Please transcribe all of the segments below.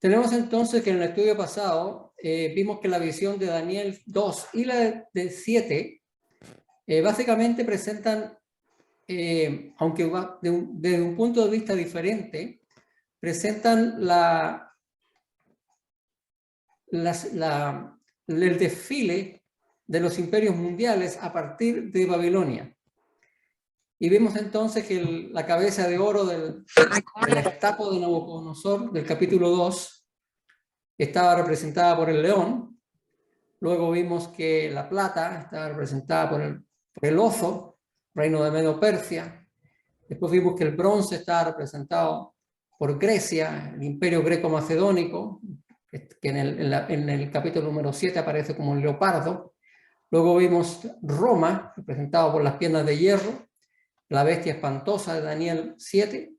Tenemos entonces que en el estudio pasado vimos que la visión de Daniel 2 y la de 7 básicamente presentan, aunque desde un punto de vista diferente, presentan el desfile de los imperios mundiales a partir de Babilonia. Y vimos entonces que la cabeza de oro del estapo de Nabucodonosor, del capítulo 2, estaba representada por el león. Luego vimos que la plata estaba representada por el oso, reino de Medo-Persia. Después vimos que el bronce estaba representado por Grecia, el imperio greco-macedónico, que en el capítulo número 7 aparece como un leopardo. Luego vimos Roma, representado por las piernas de hierro, la bestia espantosa de Daniel 7.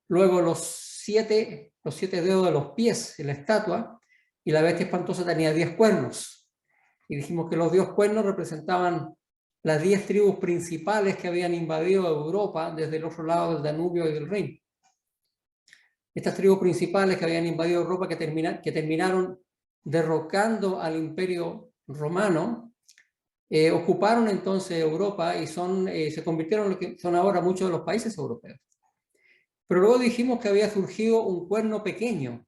Luego los siete dedos de los pies en la estatua, y la bestia espantosa tenía 10 cuernos. Y dijimos que los 10 cuernos representaban las 10 tribus principales que habían invadido Europa desde el otro lado del Danubio y del Rin. Estas tribus principales que habían invadido Europa, que terminaron derrocando al imperio romano, ocuparon entonces Europa y se convirtieron en lo que son ahora muchos de los países europeos. Pero luego dijimos que había surgido un cuerno pequeño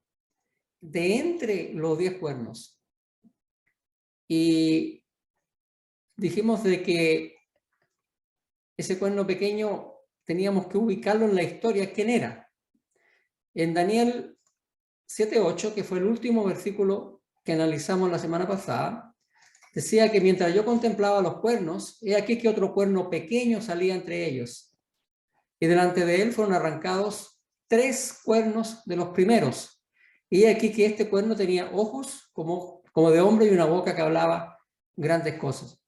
de entre los 10 cuernos. Y dijimos de que ese cuerno pequeño teníamos que ubicarlo en la historia. ¿Quién era? En Daniel 7:8, que fue el último versículo que analizamos la semana pasada, decía que mientras yo contemplaba los cuernos, he aquí que otro cuerno pequeño salía entre ellos. Y delante de él fueron arrancados 3 cuernos de los primeros. Y he aquí que este cuerno tenía ojos como de hombre y una boca que hablaba grandes cosas.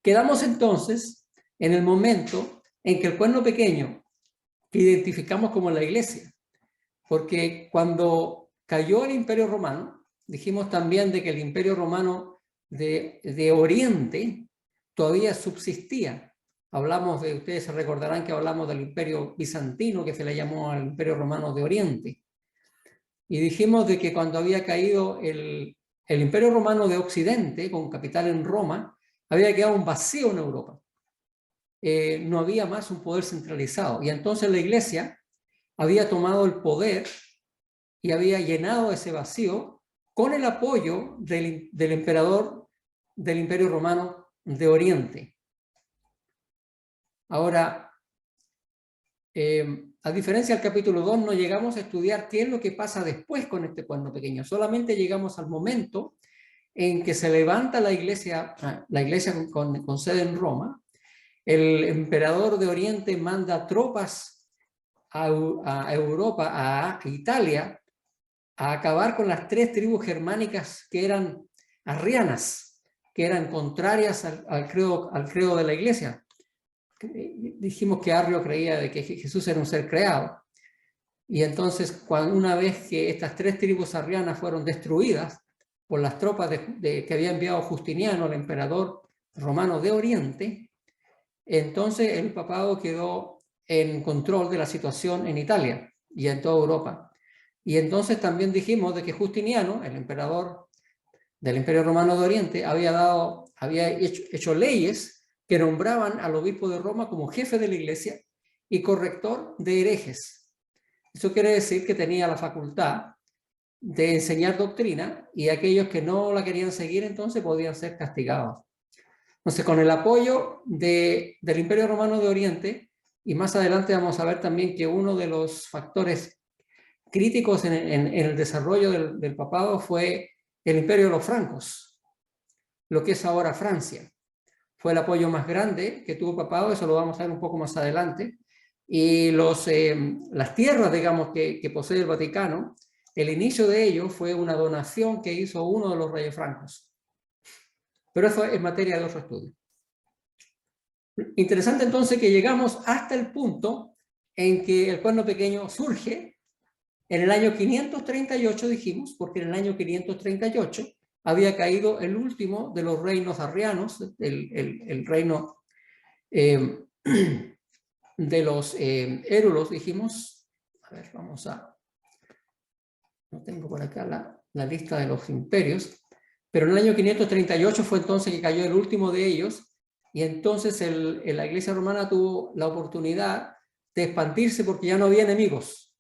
Quedamos entonces en el momento en que el cuerno pequeño, que identificamos como la iglesia, porque cuando cayó el imperio romano, dijimos también de que el imperio romano de Oriente todavía subsistía. Ustedes se recordarán que hablamos del imperio bizantino, que se le llamó al imperio romano de Oriente. Y dijimos de que cuando había caído el imperio romano de Occidente, con capital en Roma, había quedado un vacío en Europa. No había más un poder centralizado. Y entonces la iglesia había tomado el poder y había llenado ese vacío con el apoyo del emperador del imperio romano de Oriente. Ahora, a diferencia del capítulo 2, no llegamos a estudiar qué es lo que pasa después con este cuerno pequeño. Solamente llegamos al momento en que se levanta la iglesia con sede en Roma. El emperador de Oriente manda tropas a Europa, a Italia, a acabar con las 3 tribus germánicas que eran arrianas, que eran contrarias al credo de la iglesia. Dijimos que Arrio creía de que Jesús era un ser creado. Y entonces, una vez que estas 3 tribus arrianas fueron destruidas por las tropas que había enviado Justiniano, el emperador romano de Oriente, entonces el papado quedó en control de la situación en Italia y en toda Europa. Y entonces también dijimos de que Justiniano, el emperador del Imperio Romano de Oriente, había hecho leyes que nombraban al obispo de Roma como jefe de la iglesia y corrector de herejes. Eso quiere decir que tenía la facultad de enseñar doctrina y aquellos que no la querían seguir entonces podían ser castigados. Entonces, con el apoyo del Imperio Romano de Oriente, y más adelante vamos a ver también que uno de los factores críticos en el desarrollo del papado fue el Imperio de los Francos, lo que es ahora Francia. Fue el apoyo más grande que tuvo el papado, eso lo vamos a ver un poco más adelante. Y las tierras, digamos, que posee el Vaticano, el inicio de ello fue una donación que hizo uno de los reyes francos. Pero eso es materia de otro estudio. Interesante entonces que llegamos hasta el punto en que el cuerno pequeño surge en el año 538, dijimos, porque en el año 538 había caído el último de los reinos arrianos, el reino de los érulos, dijimos. A ver, vamos a no tengo por acá la lista de los imperios, pero en el año 538 fue entonces que cayó el último de ellos, y entonces la Iglesia romana tuvo la oportunidad de expandirse porque ya no había enemigos,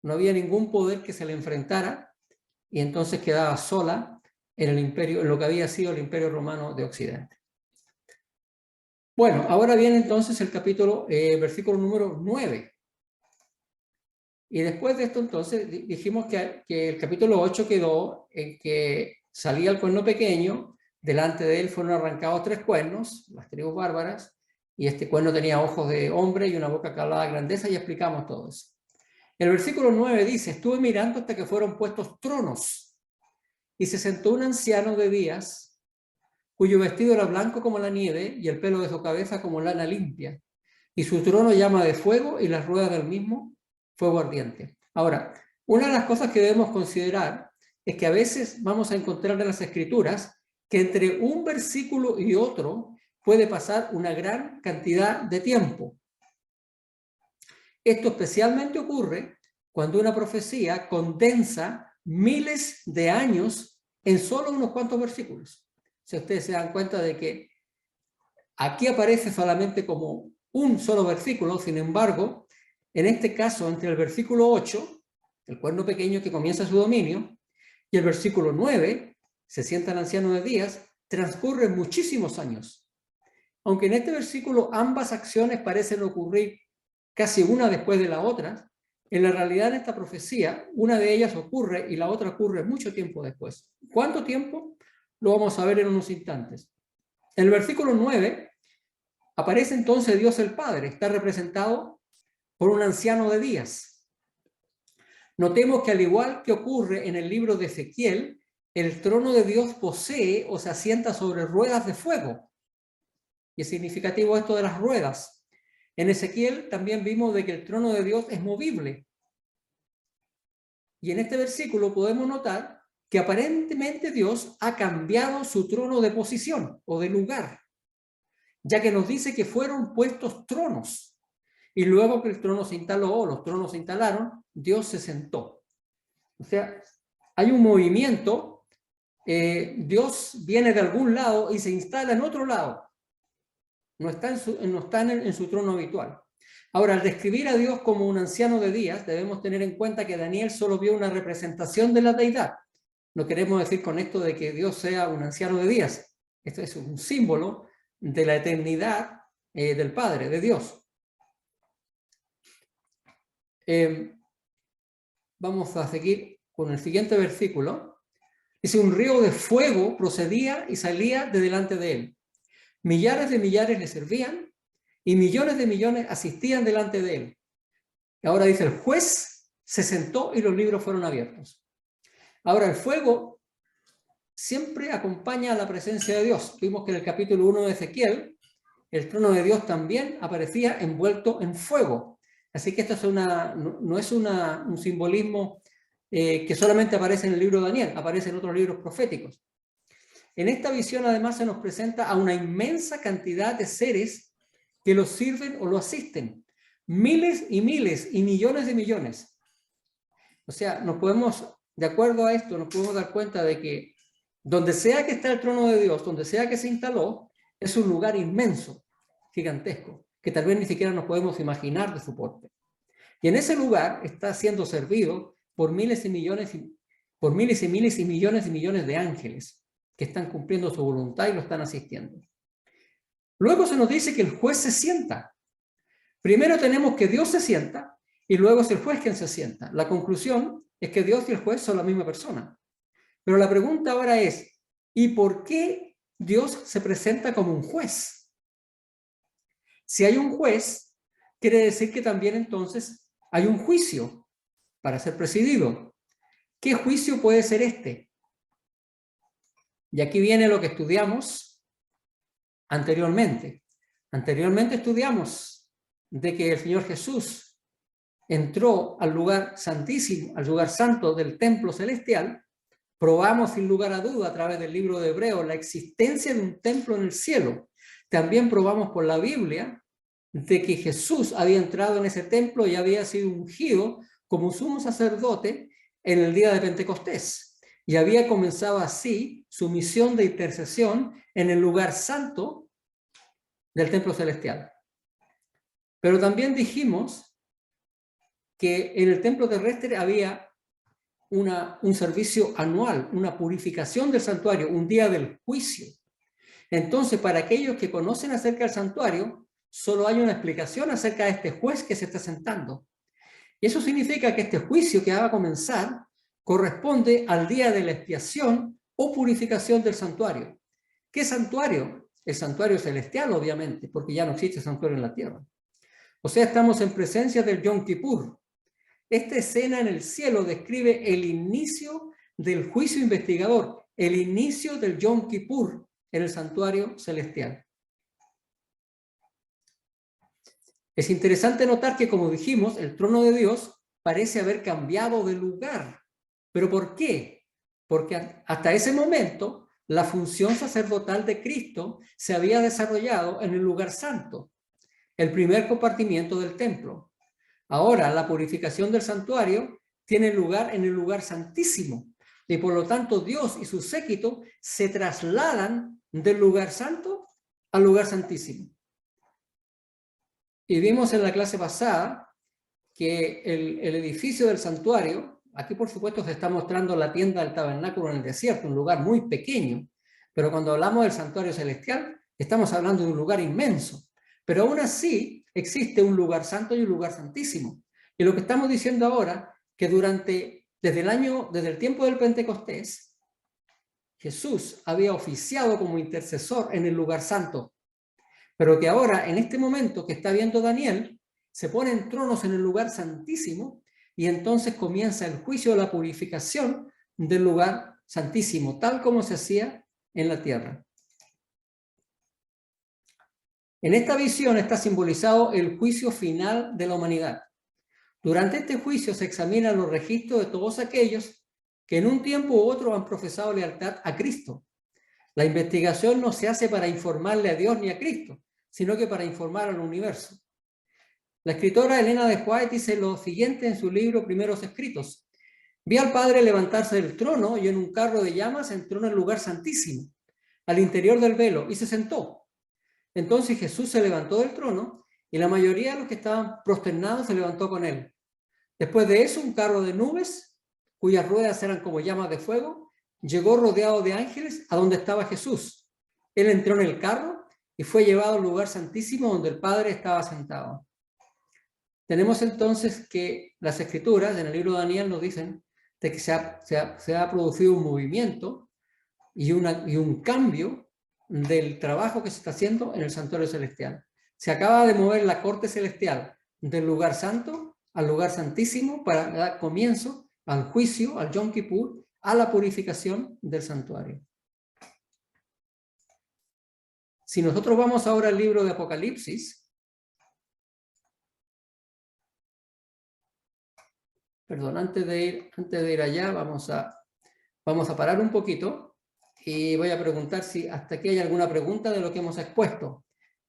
no había ningún poder que se le enfrentara, y entonces quedaba sola en el imperio, en lo que había sido el Imperio Romano de Occidente. Bueno, ahora viene entonces el capítulo, versículo número 9. Y después de esto entonces dijimos que el capítulo 8 quedó en que salía el cuerno pequeño, delante de él fueron arrancados 3 cuernos, las tribus bárbaras, y este cuerno tenía ojos de hombre y una boca que hablaba de grandeza, y explicamos todo eso. El versículo 9 dice: estuve mirando hasta que fueron puestos tronos, y se sentó un anciano de días, cuyo vestido era blanco como la nieve, y el pelo de su cabeza como lana limpia, y su trono llama de fuego, y las ruedas del mismo fuego ardiente. Ahora, una de las cosas que debemos considerar es que a veces vamos a encontrar en las Escrituras que entre un versículo y otro puede pasar una gran cantidad de tiempo. Esto especialmente ocurre cuando una profecía condensa miles de años en solo unos cuantos versículos. Si ustedes se dan cuenta de que aquí aparece solamente como un solo versículo, sin embargo, en este caso, entre el versículo 8, el cuerno pequeño que comienza su dominio, y el versículo 9, se sienta el anciano de días, transcurren muchísimos años. Aunque en este versículo ambas acciones parecen ocurrir casi una después de la otra, en la realidad en esta profecía, una de ellas ocurre y la otra ocurre mucho tiempo después. ¿Cuánto tiempo? Lo vamos a ver en unos instantes. En el versículo 9 aparece entonces Dios el Padre, está representado por un anciano de días. Notemos que al igual que ocurre en el libro de Ezequiel, el trono de Dios posee o se asienta sobre ruedas de fuego. Y es significativo esto de las ruedas. En Ezequiel también vimos de que el trono de Dios es movible. Y en este versículo podemos notar que aparentemente Dios ha cambiado su trono de posición o de lugar, ya que nos dice que fueron puestos tronos. Y luego que el trono se instaló, o los tronos se instalaron, Dios se sentó. O sea, hay un movimiento, Dios viene de algún lado y se instala en otro lado. No está en su trono habitual. Ahora, al describir a Dios como un anciano de días, debemos tener en cuenta que Daniel solo vio una representación de la deidad. No queremos decir con esto de que Dios sea un anciano de días. Esto es un símbolo de la eternidad del Padre, de Dios. Vamos a seguir con el siguiente versículo. Dice: un río de fuego procedía y salía de delante de él. Millares de millares le servían y millones de millones asistían delante de él. Y ahora dice: el juez se sentó y los libros fueron abiertos. Ahora, el fuego siempre acompaña a la presencia de Dios. Vimos que en el capítulo 1 de Ezequiel, el trono de Dios también aparecía envuelto en fuego. Así que esto no es un simbolismo que solamente aparece en el libro de Daniel, aparece en otros libros proféticos. En esta visión además se nos presenta a una inmensa cantidad de seres que lo sirven o lo asisten. Miles y miles y millones de millones. O sea, de acuerdo a esto, nos podemos dar cuenta de que donde sea que está el trono de Dios, donde sea que se instaló, es un lugar inmenso, gigantesco, que tal vez ni siquiera nos podemos imaginar de su porte. Y en ese lugar está siendo servido por miles y millones, por miles y miles y millones de ángeles que están cumpliendo su voluntad y lo están asistiendo. Luego se nos dice que el juez se sienta. Primero tenemos que Dios se sienta y luego es el juez quien se sienta. La conclusión es que Dios y el juez son la misma persona. Pero la pregunta ahora es: ¿y por qué Dios se presenta como un juez? Si hay un juez, quiere decir que también entonces hay un juicio para ser presidido. ¿Qué juicio puede ser este? Y aquí viene lo que estudiamos anteriormente. Anteriormente estudiamos de que el Señor Jesús entró al lugar santísimo, al lugar santo del templo celestial. Probamos sin lugar a duda a través del libro de Hebreos la existencia de un templo en el cielo. También probamos por la Biblia de que Jesús había entrado en ese templo y había sido ungido como sumo sacerdote en el día de Pentecostés y había comenzado así su misión de intercesión en el lugar santo del templo celestial. Pero también dijimos que en el templo terrestre había un servicio anual, una purificación del santuario, un día del juicio. Entonces, para aquellos que conocen acerca del santuario, solo hay una explicación acerca de este juez que se está sentando. Y eso significa que este juicio que va a comenzar corresponde al día de la expiación o purificación del santuario. ¿Qué santuario? El santuario celestial, obviamente, porque ya no existe santuario en la tierra. O sea, estamos en presencia del Yom Kippur. Esta escena en el cielo describe el inicio del juicio investigador, el inicio del Yom Kippur en el santuario celestial. Es interesante notar que, como dijimos, el trono de Dios parece haber cambiado de lugar. ¿Pero por qué? Porque hasta ese momento la función sacerdotal de Cristo se había desarrollado en el lugar santo, el primer compartimiento del templo. Ahora la purificación del santuario tiene lugar en el lugar santísimo y por lo tanto Dios y su séquito se trasladan del lugar santo al lugar santísimo. Y vimos en la clase pasada que el edificio del santuario, aquí por supuesto se está mostrando la tienda del tabernáculo en el desierto, un lugar muy pequeño, pero cuando hablamos del santuario celestial estamos hablando de un lugar inmenso. Pero aún así existe un lugar santo y un lugar santísimo. Y lo que estamos diciendo ahora, que desde el tiempo del Pentecostés, Jesús había oficiado como intercesor en el lugar santo. Pero que ahora, en este momento que está viendo Daniel, se ponen tronos en el lugar santísimo y entonces comienza el juicio de la purificación del lugar santísimo, tal como se hacía en la tierra. En esta visión está simbolizado el juicio final de la humanidad. Durante este juicio se examinan los registros de todos aquellos que en un tiempo u otro han profesado lealtad a Cristo. La investigación no se hace para informarle a Dios ni a Cristo, sino que para informar al universo. La escritora Elena de White dice lo siguiente en su libro Primeros Escritos. Vi al Padre levantarse del trono y en un carro de llamas entró en el lugar santísimo, al interior del velo, y se sentó. Entonces Jesús se levantó del trono y la mayoría de los que estaban prosternados se levantó con él. Después de eso, un carro de nubes, cuyas ruedas eran como llamas de fuego, llegó rodeado de ángeles a donde estaba Jesús. Él entró en el carro y fue llevado al lugar santísimo donde el Padre estaba sentado. Tenemos entonces que las escrituras en el libro de Daniel nos dicen de que se ha producido un movimiento y un cambio del trabajo que se está haciendo en el santuario celestial. Se acaba de mover la corte celestial del lugar santo al lugar santísimo para dar comienzo al juicio, al Yom Kippur, a la purificación del santuario. Si nosotros vamos ahora al libro de Apocalipsis, perdón, antes de ir allá, vamos a parar un poquito y voy a preguntar si hasta aquí hay alguna pregunta de lo que hemos expuesto,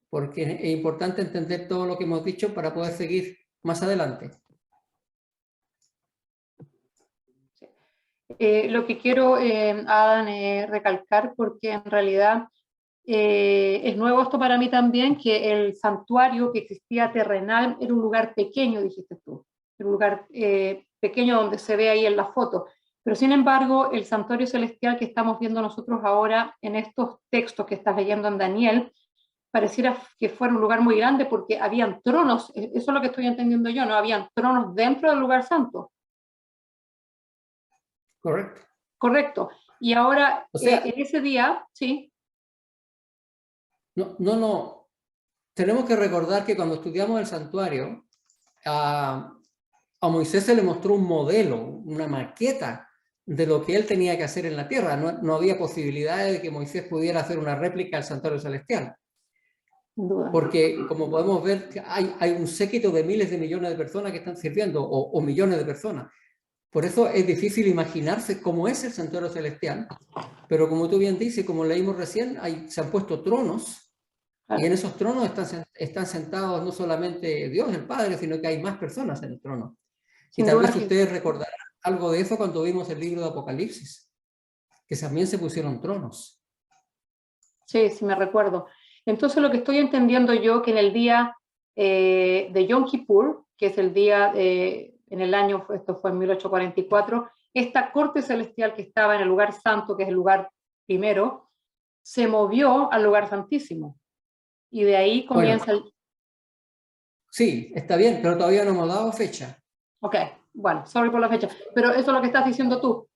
porque es importante entender todo lo que hemos dicho para poder seguir más adelante. Lo que quiero, Adán, recalcar, porque en realidad es nuevo esto para mí también, que el santuario que existía terrenal era un lugar pequeño, dijiste tú, un lugar pequeño donde se ve ahí en la foto. Pero sin embargo, el santuario celestial que estamos viendo nosotros ahora en estos textos que estás leyendo en Daniel, pareciera que fuera un lugar muy grande porque habían tronos, eso es lo que estoy entendiendo yo, ¿no? Habían tronos dentro del lugar santo. Correcto. Correcto. Y ahora, o sea, en ese día, sí. No. Tenemos que recordar que cuando estudiamos el santuario, a Moisés se le mostró un modelo, una maqueta de lo que él tenía que hacer en la tierra. No había posibilidades de que Moisés pudiera hacer una réplica del santuario celestial. Porque, como podemos ver, hay un séquito de miles de millones de personas que están sirviendo, o millones de personas. Por eso es difícil imaginarse cómo es el santuario celestial. Pero como tú bien dices, como leímos recién, se han puesto tronos. Y en esos tronos están sentados no solamente Dios, el Padre, sino que hay más personas en el trono. Y tal vez ustedes recordarán algo de eso cuando vimos el libro de Apocalipsis, que también se pusieron tronos. Sí, sí me recuerdo. Entonces lo que estoy entendiendo yo, que en el día de Yom Kippur, que es el día, en el año, esto fue en 1844, esta corte celestial que estaba en el lugar santo, que es el lugar primero, se movió al lugar santísimo. Y de ahí comienza Bueno, sí, está bien, pero todavía no hemos dado fecha. Ok, bueno, sorry por la fecha, pero eso es lo que estás diciendo tú,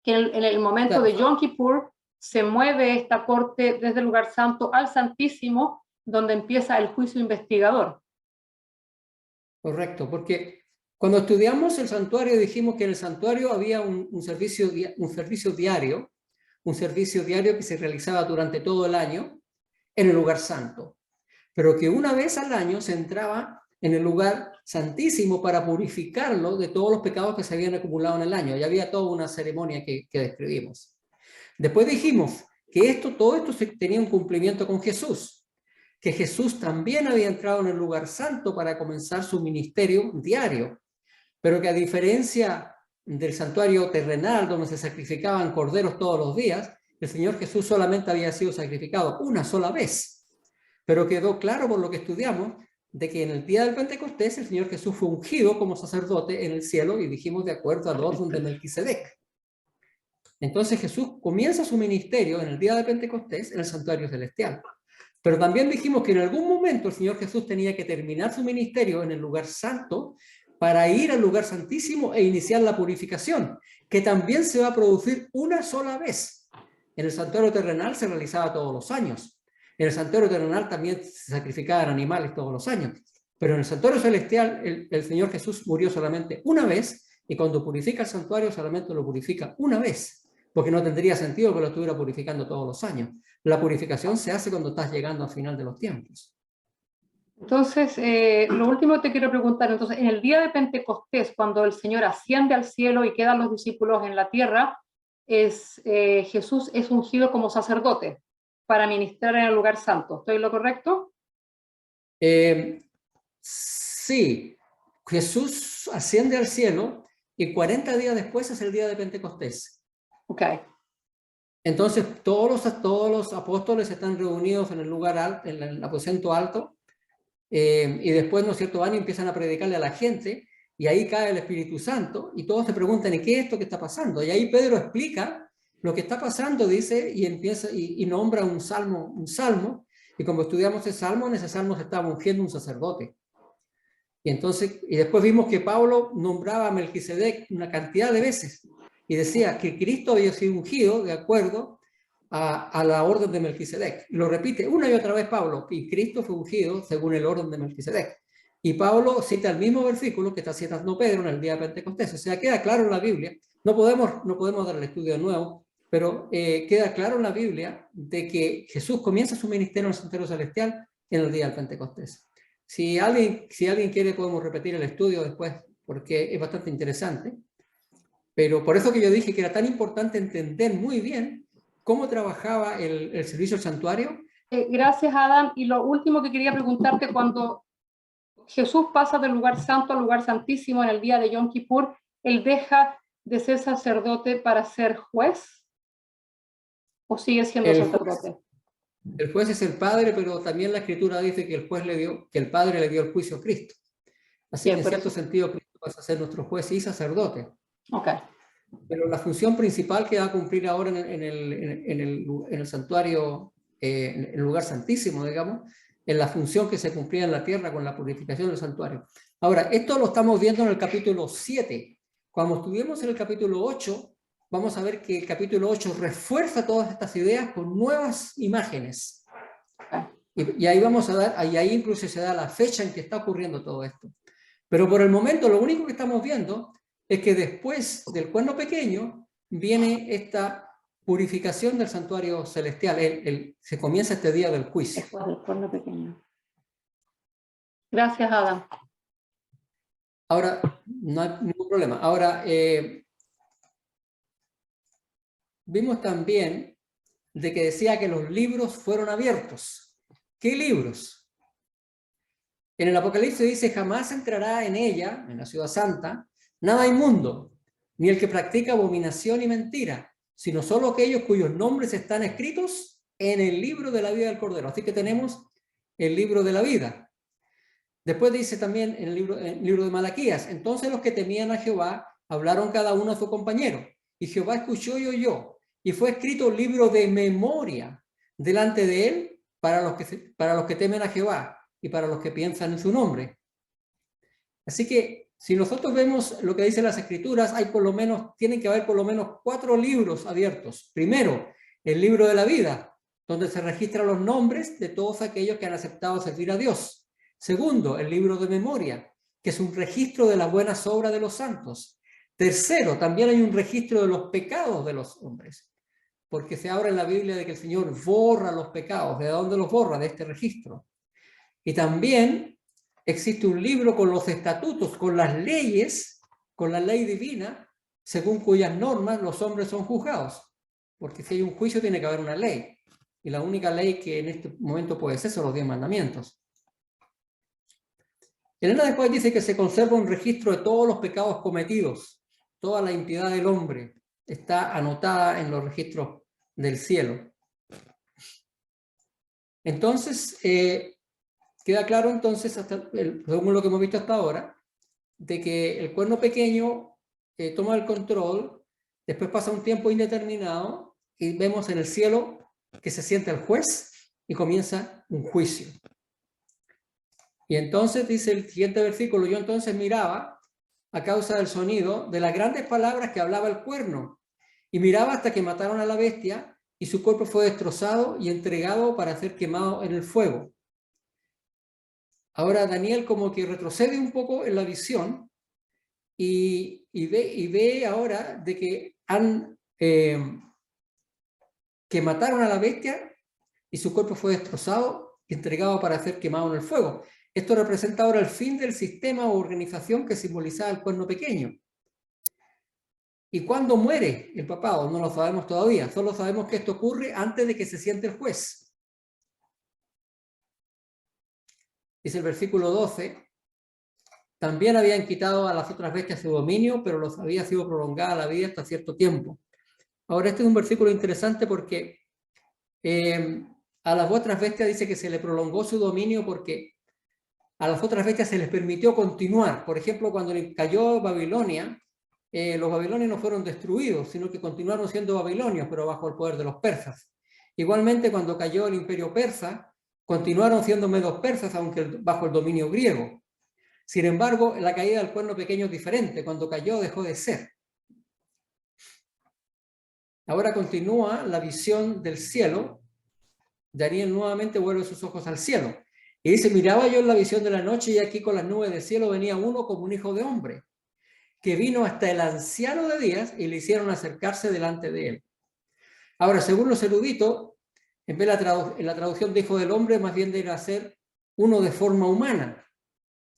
que en el momento Claro, de Yom Kippur se mueve esta corte desde el lugar santo al Santísimo, donde empieza el juicio investigador. correcto, porque cuando estudiamos el santuario dijimos que en el santuario había un servicio diario, un servicio diario que se realizaba durante todo el año en el lugar santo, pero que una vez al año se entraba en el lugar santísimo para purificarlo de todos los pecados que se habían acumulado en el año. Y había toda una ceremonia que describimos. Después dijimos que todo esto tenía un cumplimiento con Jesús, que Jesús también había entrado en el lugar santo para comenzar su ministerio diario, pero que a diferencia del santuario terrenal donde se sacrificaban corderos todos los días, el Señor Jesús solamente había sido sacrificado una sola vez. Pero quedó claro por lo que estudiamos de que en el día del Pentecostés el Señor Jesús fue ungido como sacerdote en el cielo y dijimos de acuerdo al orden de Melquisedec. Entonces Jesús comienza su ministerio en el día de Pentecostés en el santuario celestial. Pero también dijimos que en algún momento el Señor Jesús tenía que terminar su ministerio en el lugar santo para ir al lugar santísimo e iniciar la purificación, que también se va a producir una sola vez. En el santuario terrenal se realizaba todos los años. En el santuario terrenal también se sacrificaban animales todos los años. Pero en el santuario celestial el Señor Jesús murió solamente una vez y cuando purifica el santuario solamente lo purifica una vez, porque no tendría sentido que lo estuviera purificando todos los años. La purificación se hace cuando estás llegando al final de los tiempos. Entonces, lo último que te quiero preguntar, entonces, en el día de Pentecostés, cuando el Señor asciende al cielo y quedan los discípulos en la tierra, Jesús es ungido como sacerdote para ministrar en el lugar santo. ¿Estoy en lo correcto? Sí, Jesús asciende al cielo y 40 días después es el día de Pentecostés. Ok. Entonces todos los apóstoles están reunidos en el lugar alto, en el aposento alto, y después, ¿no es cierto?, van y empiezan a predicarle a la gente, y ahí cae el Espíritu Santo, y todos se preguntan, ¿y qué es esto que está pasando? Y ahí Pedro explica lo que está pasando, dice, y empieza, y nombra un salmo, y como estudiamos ese salmo, en ese salmo se estaba ungiendo un sacerdote. Y entonces, y después vimos que Pablo nombraba a Melquisedec una cantidad de veces, y decía que Cristo había sido ungido de acuerdo a la orden de Melquisedec. Lo repite una y otra vez Pablo, y Cristo fue ungido según el orden de Melquisedec. Y Pablo cita el mismo versículo que está citando Pedro en el día de Pentecostés. O sea, queda claro en la Biblia. No podemos dar el estudio de nuevo, pero queda claro en la Biblia de que Jesús comienza su ministerio en el santuario celestial en el día del Pentecostés. Si alguien quiere, podemos repetir el estudio después, porque es bastante interesante. Pero por eso que yo dije que era tan importante entender muy bien cómo trabajaba el servicio del santuario. Gracias, Adam. Y lo último que quería preguntarte, cuando Jesús pasa del lugar santo al lugar santísimo en el día de Yom Kippur, ¿él deja de ser sacerdote para ser juez? ¿O sigue siendo sacerdote? El juez es el Padre, pero también la Escritura dice que el Padre le dio el juicio a Cristo. Así que en cierto sentido Cristo pasa a ser nuestro juez y sacerdote. Okay. Pero la función principal que va a cumplir ahora en el santuario, en el lugar santísimo, digamos, es la función que se cumplía en la tierra con la purificación del santuario. Ahora, esto lo estamos viendo en el capítulo 7. Cuando estuvimos en el capítulo 8, vamos a ver que el capítulo 8 refuerza todas estas ideas con nuevas imágenes. Y ahí vamos a dar, ahí incluso se da la fecha en que está ocurriendo todo esto. Pero por el momento lo único que estamos viendo es que después del cuerno pequeño viene esta purificación del santuario celestial. Se comienza este día del juicio. Después del cuerno pequeño. Gracias, Adam. Ahora, no hay ningún problema. Ahora, vimos también de que decía que los libros fueron abiertos. ¿Qué libros? En el Apocalipsis dice, jamás entrará en ella, en la ciudad santa, nada inmundo, ni el que practica abominación y mentira, sino solo aquellos cuyos nombres están escritos en el libro de la vida del Cordero. Así que tenemos el libro de la vida. Después dice también en el libro de Malaquías, entonces los que temían a Jehová hablaron cada uno a su compañero, y Jehová escuchó y oyó, y fue escrito un libro de memoria delante de él para los que temen a Jehová y para los que piensan en su nombre. Así que si nosotros vemos lo que dicen las Escrituras, tienen que haber por lo menos 4 libros abiertos. Primero, el libro de la vida, donde se registran los nombres de todos aquellos que han aceptado servir a Dios. Segundo, el libro de memoria, que es un registro de las buenas obras de los santos. Tercero, también hay un registro de los pecados de los hombres, porque se habla en la Biblia de que el Señor borra los pecados. ¿De dónde los borra? De este registro. Y también existe un libro con los estatutos, con las leyes, con la ley divina, según cuyas normas los hombres son juzgados. Porque si hay un juicio tiene que haber una ley. Y la única ley que en este momento puede ser son los 10 mandamientos. Elena después dice que se conserva un registro de todos los pecados cometidos. Toda la impiedad del hombre está anotada en los registros del cielo. Entonces, queda claro entonces, según lo que hemos visto hasta ahora, de que el cuerno pequeño toma el control, después pasa un tiempo indeterminado y vemos en el cielo que se sienta el juez y comienza un juicio. Y entonces dice el siguiente versículo, yo entonces miraba a causa del sonido de las grandes palabras que hablaba el cuerno, y miraba hasta que mataron a la bestia y su cuerpo fue destrozado y entregado para ser quemado en el fuego. Ahora Daniel como que retrocede un poco en la visión y ve ahora de que que mataron a la bestia y su cuerpo fue destrozado y entregado para ser quemado en el fuego. Esto representa ahora el fin del sistema o organización que simbolizaba el cuerno pequeño. ¿Y cuándo muere el papado? No lo sabemos todavía. Solo sabemos que esto ocurre antes de que se siente el juez. Dice el versículo 12, también habían quitado a las otras bestias su dominio, pero los había sido prolongada la vida hasta cierto tiempo. Ahora este es un versículo interesante porque a las otras bestias dice que se le prolongó su dominio porque a las otras bestias se les permitió continuar. Por ejemplo, cuando cayó Babilonia, los babilonios no fueron destruidos, sino que continuaron siendo babilonios, pero bajo el poder de los persas. Igualmente, cuando cayó el imperio persa, continuaron siendo medos persas, aunque bajo el dominio griego. Sin embargo, la caída del cuerno pequeño es diferente. Cuando cayó, dejó de ser. Ahora continúa la visión del cielo. Daniel nuevamente vuelve sus ojos al cielo. Y dice, miraba yo en la visión de la noche y aquí con las nubes del cielo venía uno como un hijo de hombre, que vino hasta el anciano de días y le hicieron acercarse delante de él. Ahora, según los eruditos, en vez de la traducción de hijo del hombre, más bien debe ser uno de forma humana,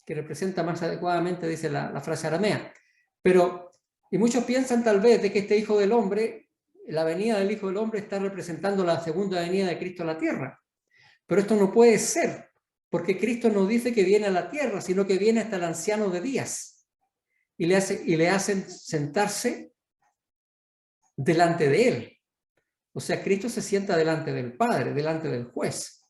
que representa más adecuadamente, dice la frase aramea. Pero, y muchos piensan tal vez de que este hijo del hombre, la venida del hijo del hombre está representando la segunda venida de Cristo a la tierra. Pero esto no puede ser, porque Cristo no dice que viene a la tierra, sino que viene hasta el anciano de días. Y le hacen sentarse delante de él. O sea, Cristo se sienta delante del Padre, delante del juez.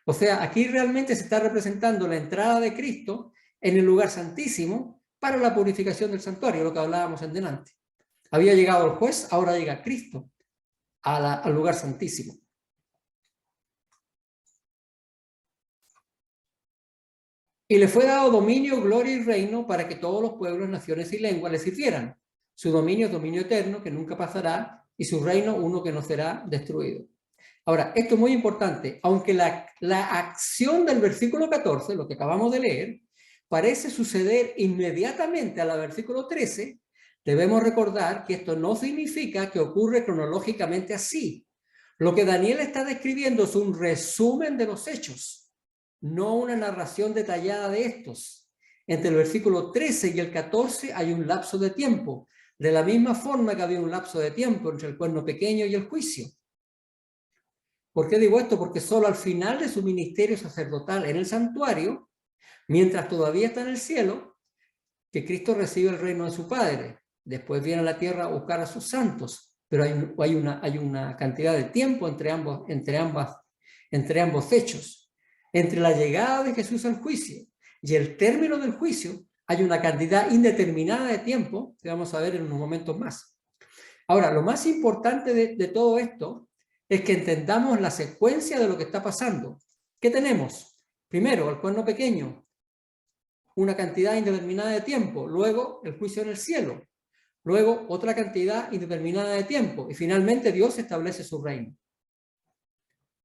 O sea, aquí realmente se está representando la entrada de Cristo en el lugar santísimo para la purificación del santuario, lo que hablábamos en delante. Había llegado el juez, ahora llega Cristo al lugar santísimo. Y le fue dado dominio, gloria y reino para que todos los pueblos, naciones y lenguas le sirvieran. Su dominio es dominio eterno que nunca pasará y su reino uno que no será destruido. Ahora, esto es muy importante. Aunque la acción del versículo 14, lo que acabamos de leer, parece suceder inmediatamente al versículo 13, debemos recordar que esto no significa que ocurre cronológicamente así. Lo que Daniel está describiendo es un resumen de los hechos, no una narración detallada de estos. Entre el versículo 13 y el 14 hay un lapso de tiempo, de la misma forma que había un lapso de tiempo entre el cuerno pequeño y el juicio. ¿Por qué digo esto? Porque solo al final de su ministerio sacerdotal en el santuario, mientras todavía está en el cielo, que Cristo recibe el reino de su Padre. después viene a la tierra a buscar a sus santos, pero hay una cantidad de tiempo entre ambos hechos. Entre la llegada de Jesús al juicio y el término del juicio hay una cantidad indeterminada de tiempo que vamos a ver en unos momentos más. Ahora, lo más importante de todo esto es que entendamos la secuencia de lo que está pasando. ¿Qué tenemos? Primero, el cuerno pequeño, una cantidad indeterminada de tiempo, luego el juicio en el cielo, luego otra cantidad indeterminada de tiempo y finalmente Dios establece su reino.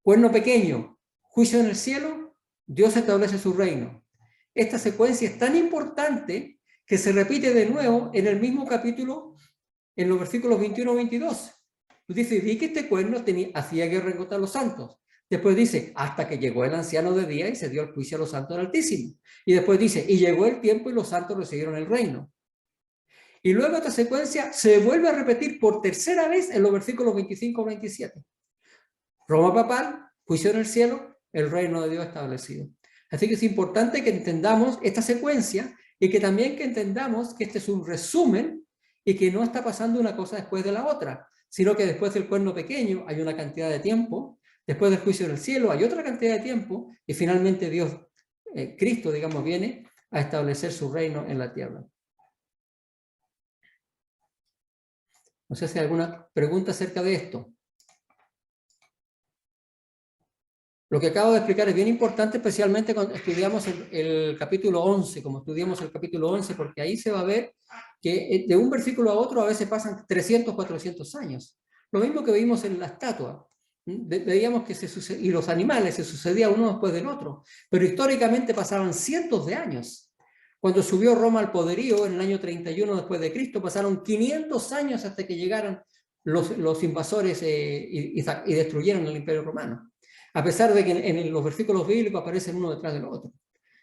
Cuerno pequeño, juicio en el cielo, Dios establece su reino. Esta secuencia es tan importante que se repite de nuevo en el mismo capítulo, en los versículos 21 y 22. Dice, vi que este cuerno hacía guerra contra los santos. Después dice, hasta que llegó el anciano de día y se dio el juicio a los santos del Altísimo. Y después dice, y llegó el tiempo y los santos recibieron el reino. Y luego esta secuencia se vuelve a repetir por tercera vez en los versículos 25 y 27. Roma papal, juicio en el cielo, el reino de Dios establecido. Así que es importante que entendamos esta secuencia y que también que entendamos que este es un resumen y que no está pasando una cosa después de la otra, sino que después del cuerno pequeño hay una cantidad de tiempo, después del juicio en el cielo hay otra cantidad de tiempo y finalmente Dios, Cristo, digamos, viene a establecer su reino en la tierra. No sé si hay alguna pregunta acerca de esto. Lo que acabo de explicar es bien importante, especialmente cuando estudiamos el capítulo 11, como estudiamos el capítulo 11, porque ahí se va a ver que de un versículo a otro a veces pasan 300, 400 años. Lo mismo que vimos en la estatua. Veíamos que y los animales se sucedía uno después del otro, pero históricamente pasaban cientos de años. Cuando subió Roma al poderío en el año 31 después de Cristo, pasaron 500 años hasta que llegaran los invasores y destruyeron el Imperio Romano. A pesar de que en los versículos bíblicos aparecen uno detrás del otro.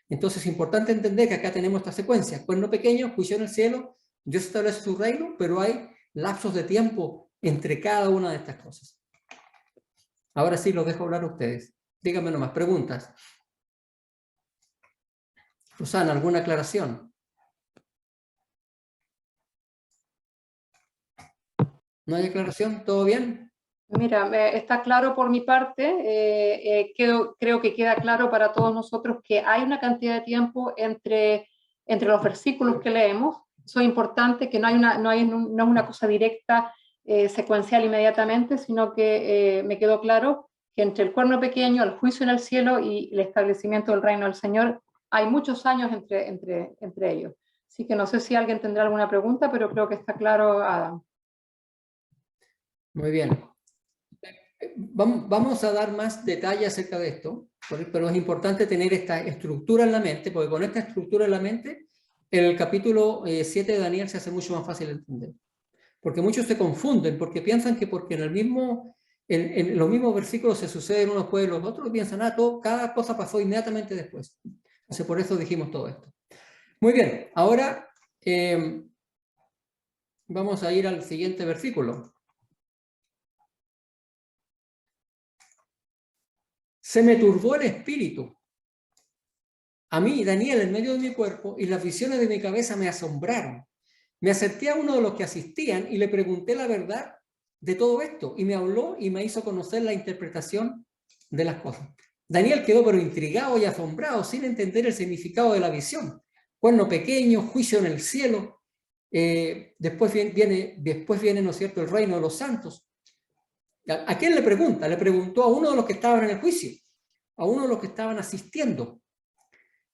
Entonces es importante entender que acá tenemos esta secuencia. Cuerno pequeño, juicio en el cielo, Dios establece su reino, pero hay lapsos de tiempo entre cada una de estas cosas. Ahora sí los dejo hablar a ustedes. Díganme nomás, preguntas. Susana, ¿alguna aclaración? ¿No hay aclaración? ¿Todo bien? Mira, está claro por mi parte, creo que queda claro para todos nosotros que hay una cantidad de tiempo entre los versículos que leemos. Eso es importante, que no es una cosa directa, secuencial inmediatamente, sino que me quedó claro que entre el cuerno pequeño, el juicio en el cielo y el establecimiento del reino del Señor, hay muchos años entre ellos. Así que no sé si alguien tendrá alguna pregunta, pero creo que está claro, Adam. Muy bien. Vamos a dar más detalles acerca de esto, pero es importante tener esta estructura en la mente, porque con esta estructura en la mente, el capítulo 7 de Daniel se hace mucho más fácil de entender. Porque muchos se confunden, porque piensan que porque en los mismos versículos se suceden unos después de los otros, piensan, cada cosa pasó inmediatamente después. Entonces por eso dijimos todo esto. Muy bien, ahora vamos a ir al siguiente versículo. Se me turbó el espíritu. A mí, Daniel, en medio de mi cuerpo, y las visiones de mi cabeza me asombraron. Me acerqué a uno de los que asistían y le pregunté la verdad de todo esto, y me habló y me hizo conocer la interpretación de las cosas. Daniel quedó pero intrigado y asombrado, sin entender el significado de la visión. Cuerno pequeño, juicio en el cielo, después viene, ¿no es cierto?, el reino de los santos. ¿A quién le pregunta? Le preguntó a uno de los que estaban en el juicio, a uno de los que estaban asistiendo.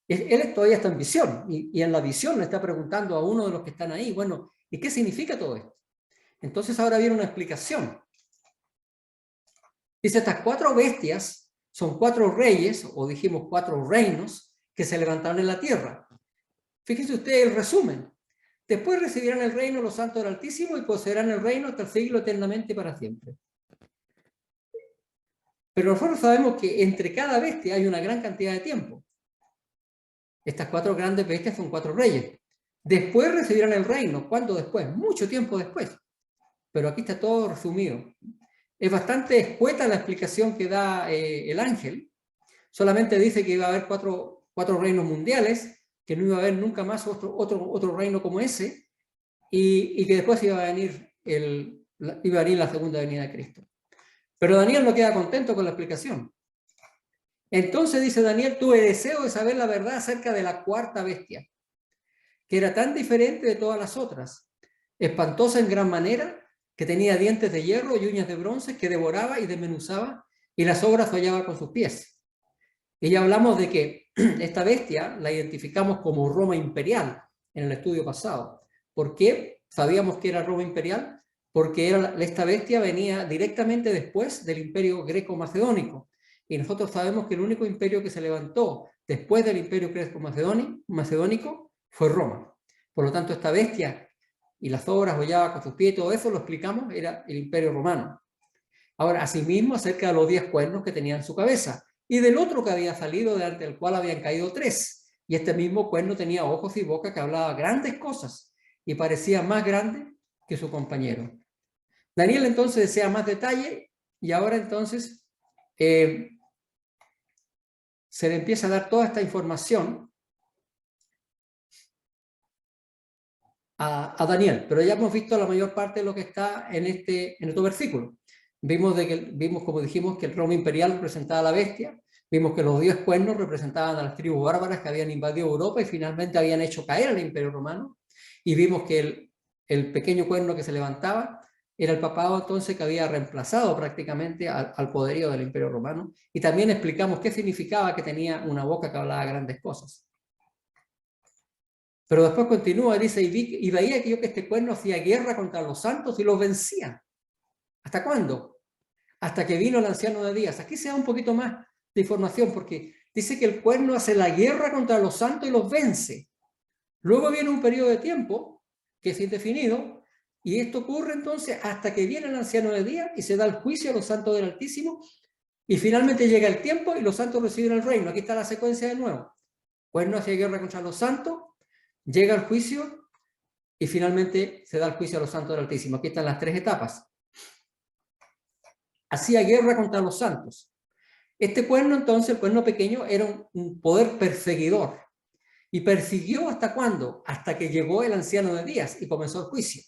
Él todavía está en visión, y en la visión le está preguntando a uno de los que están ahí, bueno, ¿y qué significa todo esto? Entonces ahora viene una explicación. Dice, estas 4 bestias son 4 reyes, o dijimos 4 reinos, que se levantaron en la tierra. Fíjense ustedes el resumen. Después recibirán el reino los santos del Altísimo y poseerán el reino hasta el siglo eternamente para siempre. Pero nosotros sabemos que entre cada bestia hay una gran cantidad de tiempo. Estas 4 grandes bestias son 4 reyes. Después recibirán el reino. ¿Cuándo después? Mucho tiempo después. Pero aquí está todo resumido. Es bastante escueta la explicación que da el ángel. Solamente dice que iba a haber 4 reinos mundiales, que no iba a haber nunca más otro reino como ese. y que después iba a venir la segunda venida de Cristo. Pero Daniel no queda contento con la explicación. Entonces dice Daniel, tuve deseo de saber la verdad acerca de la cuarta bestia, que era tan diferente de todas las otras, espantosa en gran manera, que tenía dientes de hierro y uñas de bronce, que devoraba y desmenuzaba, y las obras hollaba con sus pies. Y ya hablamos de que esta bestia la identificamos como Roma imperial en el estudio pasado. ¿Por qué sabíamos que era Roma imperial? Porque esta bestia venía directamente después del imperio greco-macedónico. Y nosotros sabemos que el único imperio que se levantó después del imperio greco-macedónico fue Roma. Por lo tanto, esta bestia y las obras hollaba con sus pies, todo eso lo explicamos, era el imperio romano. Ahora, asimismo, acerca de los 10 cuernos que tenía en su cabeza y del otro que había salido, delante del cual habían caído 3. Y este mismo cuerno tenía ojos y boca que hablaba grandes cosas y parecía más grande que su compañero. Daniel entonces desea más detalle y ahora entonces se le empieza a dar toda esta información a Daniel, pero ya hemos visto la mayor parte de lo que está en estos versículos. Vimos, como dijimos, que el Roma imperial representaba a la bestia, vimos que los 10 cuernos representaban a las tribus bárbaras que habían invadido Europa y finalmente habían hecho caer al imperio romano, y vimos que el pequeño cuerno que se levantaba era el papado entonces que había reemplazado prácticamente al poderío del imperio romano, y también explicamos qué significaba que tenía una boca que hablaba grandes cosas. Pero después continúa, dice, y veía que este cuerno hacía guerra contra los santos y los vencía. ¿Hasta cuándo? Hasta que vino el anciano de días. Aquí se da un poquito más de información, porque dice que el cuerno hace la guerra contra los santos y los vence. Luego viene un periodo de tiempo, que es indefinido, y esto ocurre entonces hasta que viene el anciano de días y se da el juicio a los santos del Altísimo, y finalmente llega el tiempo y los santos reciben el reino. Aquí está la secuencia de nuevo. Cuerno hace guerra contra los santos, llega el juicio y finalmente se da el juicio a los santos del Altísimo. Aquí están las 3 etapas. Hacía guerra contra los santos. Este cuerno entonces, el cuerno pequeño, era un poder perseguidor. ¿Y persiguió hasta cuándo? Hasta que llegó el anciano de días y comenzó el juicio.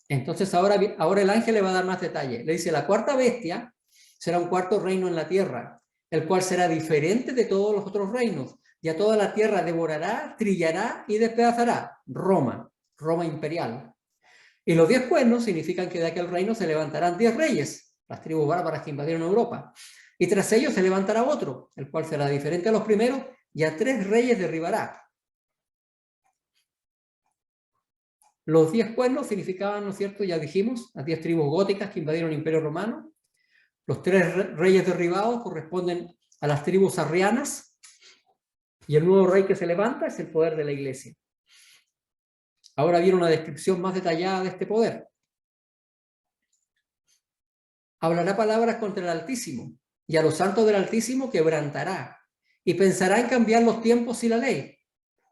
Entonces ahora el ángel le va a dar más detalle. Le dice, la cuarta bestia será un cuarto reino en la tierra, el cual será diferente de todos los otros reinos. Y a toda la tierra devorará, trillará y despedazará. Roma imperial. Y los 10 cuernos significan que de aquel reino se levantarán 10 reyes, las tribus bárbaras que invadieron Europa. Y tras ellos se levantará otro, el cual será diferente a los primeros, y a 3 reyes derribará. Los 10 cuernos significaban, ¿no es cierto? Ya dijimos, las 10 tribus góticas que invadieron el Imperio Romano. Los 3 reyes derribados corresponden a las tribus arrianas, y el nuevo rey que se levanta es el poder de la Iglesia. Ahora viene una descripción más detallada de este poder. Hablará palabras contra el Altísimo, y a los santos del Altísimo quebrantará, y pensará en cambiar los tiempos y la ley.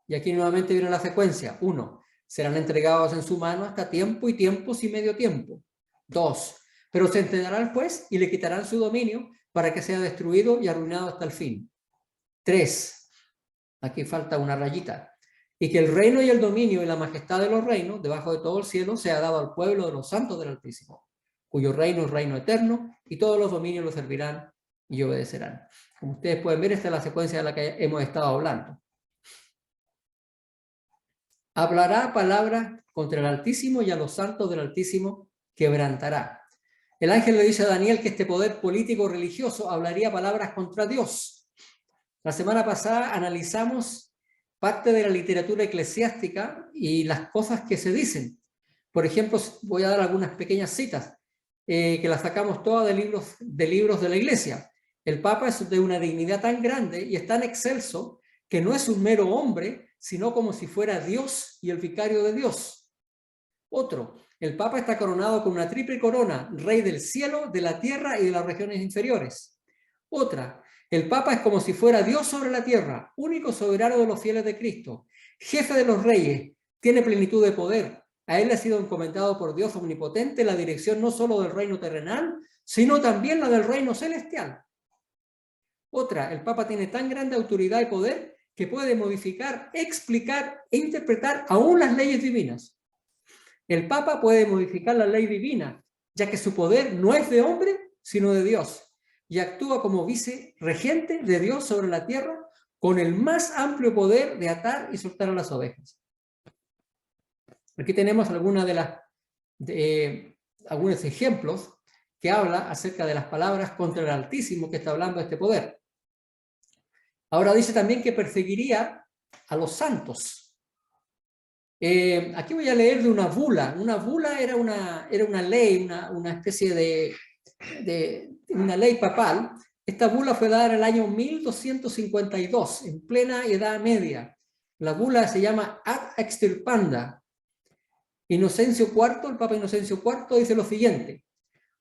Y aquí nuevamente viene la secuencia. 1. Serán entregados en su mano hasta tiempo y tiempos y medio tiempo. 2. Pero se entregará al juez y le quitarán su dominio para que sea destruido y arruinado hasta el fin. 3. Aquí falta una rayita. Y que el reino y el dominio y la majestad de los reinos, debajo de todo el cielo, sea dado al pueblo de los santos del Altísimo, cuyo reino es reino eterno, y todos los dominios lo servirán y obedecerán. Como ustedes pueden ver, esta es la secuencia de la que hemos estado hablando. Hablará palabras contra el Altísimo y a los santos del Altísimo quebrantará. El ángel le dice a Daniel que este poder político religioso hablaría palabras contra Dios. La semana pasada analizamos parte de la literatura eclesiástica y las cosas que se dicen. Por ejemplo, voy a dar algunas pequeñas citas que las sacamos todas de libros de la Iglesia. El Papa es de una dignidad tan grande y es tan excelso que no es un mero hombre, sino como si fuera Dios y el vicario de Dios. Otro, el Papa está coronado con una triple corona, rey del cielo, de la tierra y de las regiones inferiores. Otra, el Papa es como si fuera Dios sobre la tierra, único soberano de los fieles de Cristo, jefe de los reyes, tiene plenitud de poder. A él le ha sido encomendado por Dios omnipotente la dirección no solo del reino terrenal, sino también la del reino celestial. Otra, el Papa tiene tan grande autoridad y poder que puede modificar, explicar e interpretar aún las leyes divinas. El Papa puede modificar la ley divina, ya que su poder no es de hombre, sino de Dios, y actúa como vicerregente de Dios sobre la tierra, con el más amplio poder de atar y soltar a las ovejas. Aquí tenemos algunos ejemplos que habla acerca de las palabras contra el Altísimo que está hablando de este poder. Ahora dice también que perseguiría a los santos. Aquí voy a leer de una bula. Una bula era una ley, una especie de una ley papal. Esta bula fue dada en el año 1252, en plena Edad Media. La bula se llama Ad Extirpanda. Inocencio IV, el Papa Inocencio IV, dice lo siguiente: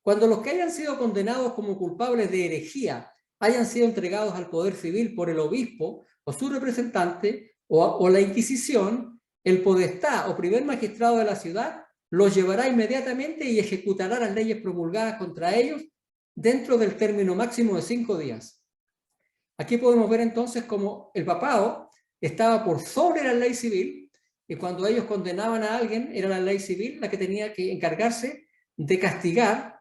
cuando los que hayan sido condenados como culpables de herejía hayan sido entregados al poder civil por el obispo o su representante o la Inquisición, el podestá o primer magistrado de la ciudad los llevará inmediatamente y ejecutará las leyes promulgadas contra ellos dentro del término máximo de 5 días. Aquí podemos ver entonces cómo el papado estaba por sobre la ley civil, y cuando ellos condenaban a alguien era la ley civil la que tenía que encargarse de castigar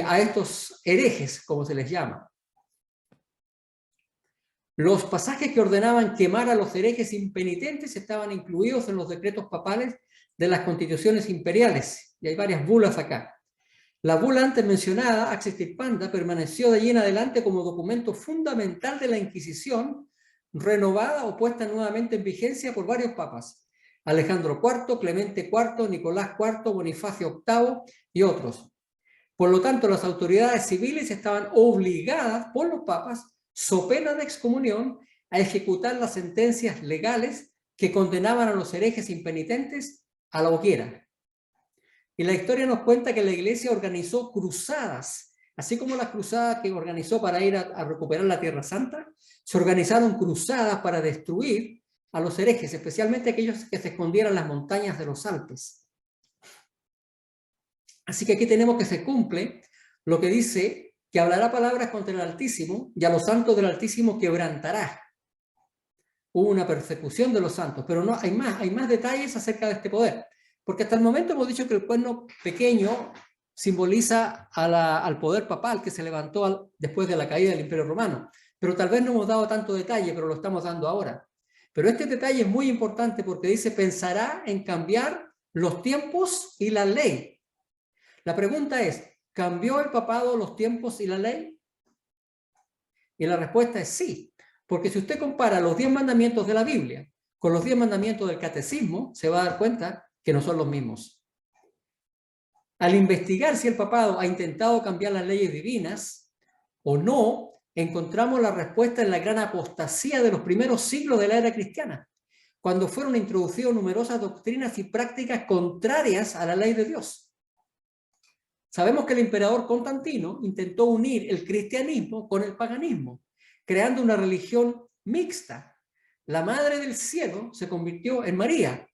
a estos herejes, como se les llama. Los pasajes que ordenaban quemar a los herejes impenitentes estaban incluidos en los decretos papales de las constituciones imperiales, y hay varias bulas acá. La bula antes mencionada, Ax Extirpanda, permaneció de allí en adelante como documento fundamental de la Inquisición, renovada o puesta nuevamente en vigencia por varios papas: Alejandro IV, Clemente IV, Nicolás IV, Bonifacio VIII y otros. Por lo tanto, las autoridades civiles estaban obligadas por los papas, so pena de excomunión, a ejecutar las sentencias legales que condenaban a los herejes impenitentes a la hoguera. Y la historia nos cuenta que la Iglesia organizó cruzadas, así como las cruzadas que organizó para ir a recuperar la Tierra Santa. Se organizaron cruzadas para destruir a los herejes, especialmente aquellos que se escondieran en las montañas de los Alpes. Así que aquí tenemos que se cumple lo que dice, que hablará palabras contra el Altísimo y a los santos del Altísimo quebrantará. Hubo una persecución de los santos, pero no, hay más detalles acerca de este poder. Porque hasta el momento hemos dicho que el cuerno pequeño simboliza al poder papal que se levantó después de la caída del Imperio Romano. Pero tal vez no hemos dado tanto detalle, pero lo estamos dando ahora. Pero este detalle es muy importante porque dice, pensará en cambiar los tiempos y la ley. La pregunta es, ¿cambió el papado los tiempos y la ley? Y la respuesta es sí. Porque si usted compara los 10 mandamientos de la Biblia con los 10 mandamientos del catecismo, se va a dar cuenta que no son los mismos. Al investigar si el papado ha intentado cambiar las leyes divinas o no, encontramos la respuesta en la gran apostasía de los primeros siglos de la era cristiana, cuando fueron introducidas numerosas doctrinas y prácticas contrarias a la ley de Dios. Sabemos que el emperador Constantino intentó unir el cristianismo con el paganismo, creando una religión mixta. La madre del cielo se convirtió en María,